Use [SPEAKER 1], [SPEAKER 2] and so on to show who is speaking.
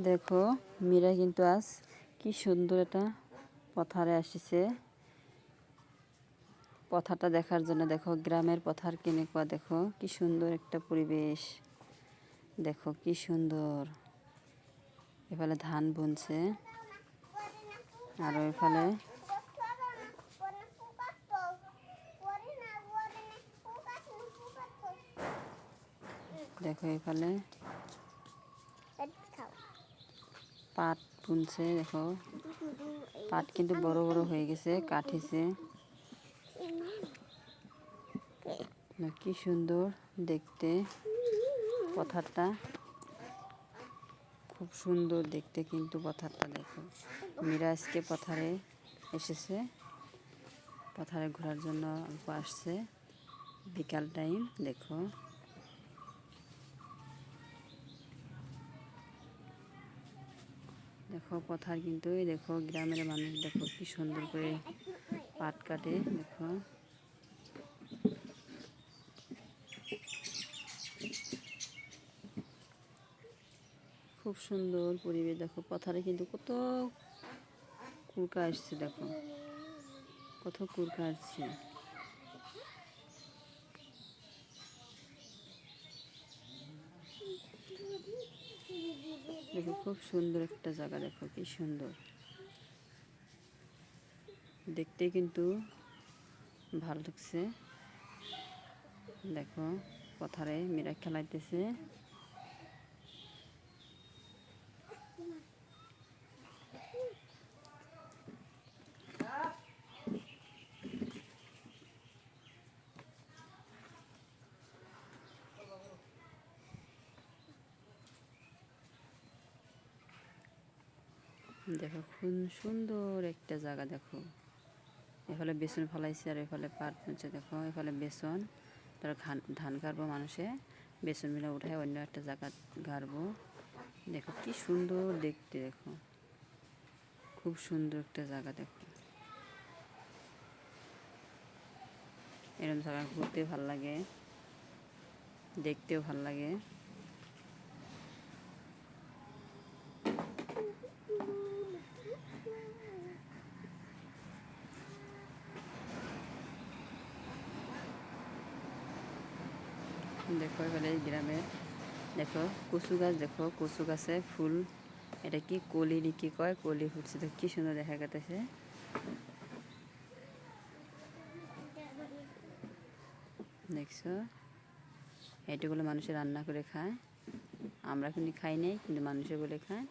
[SPEAKER 1] দেখো মীরা কিন্তু আজ কি সুন্দর একটা পথারে আসিছে। পথারটা দেখার জন্য। দেখো গ্রামের পথার কেনেকুয়া, দেখো কি সুন্দর একটা পরিবেশ। দেখো কি সুন্দর। এফালে ধান বুনছে আর ওইফালে দেখো এফালে পাট বুনছে। দেখো পাট কিন্তু বড় বড় হয়ে গেছে, কাটিছে। কি সুন্দর দেখতে পথারটা, খুব সুন্দর দেখতে কিন্তু পথারটা। দেখো মীরা আজকে পথারে এসেছে, পথারে ঘোরার জন্য অল্প আসছে বিকাল টাইম। দেখো দেখো পথার কিন্তু, দেখো গ্রামের মানুষ দেখো কি সুন্দর করে পাট কাটে। দেখো খুব সুন্দর পরিবেশ। দেখো পথারে কিন্তু কত কুরকা আসছে, দেখো কত কুরকা আসছে। দেখো খুব সুন্দর একটা জায়গা, দেখো কি সুন্দর দেখতে কিন্তু ভালো লাগছে। দেখো পথারে মীরা খেলাইতেছে। দেখো খুব সুন্দর একটা জায়গা। দেখো এফালে বেসন ফলাইছে আর এফালে পাট বুনছে। দেখো এফালে বেসন, তার ধান গাড়বো, মানুষে বেসন মিলা উঠায় অন্য একটা জায়গা গাড়বো। দেখো কি সুন্দর দেখতে। দেখো খুব সুন্দর একটা জায়গা। দেখো এরকম জায়গা ঘুরতে ভাল লাগে, দেখতেও ভাল লাগে। দেখো এবারে গ্রামে দেখো কচু গাছ, দেখো কচু গাছে ফুল, এটা কি কলি কি কয়, কলি ফুটছে। দেখো কি সুন্দর দেখা গেছে। দেখছো এটাগুলো মানুষে রান্না করে খায়, আমরা কিন্তু খাই নাই, কিন্তু মানুষে বলে খায়।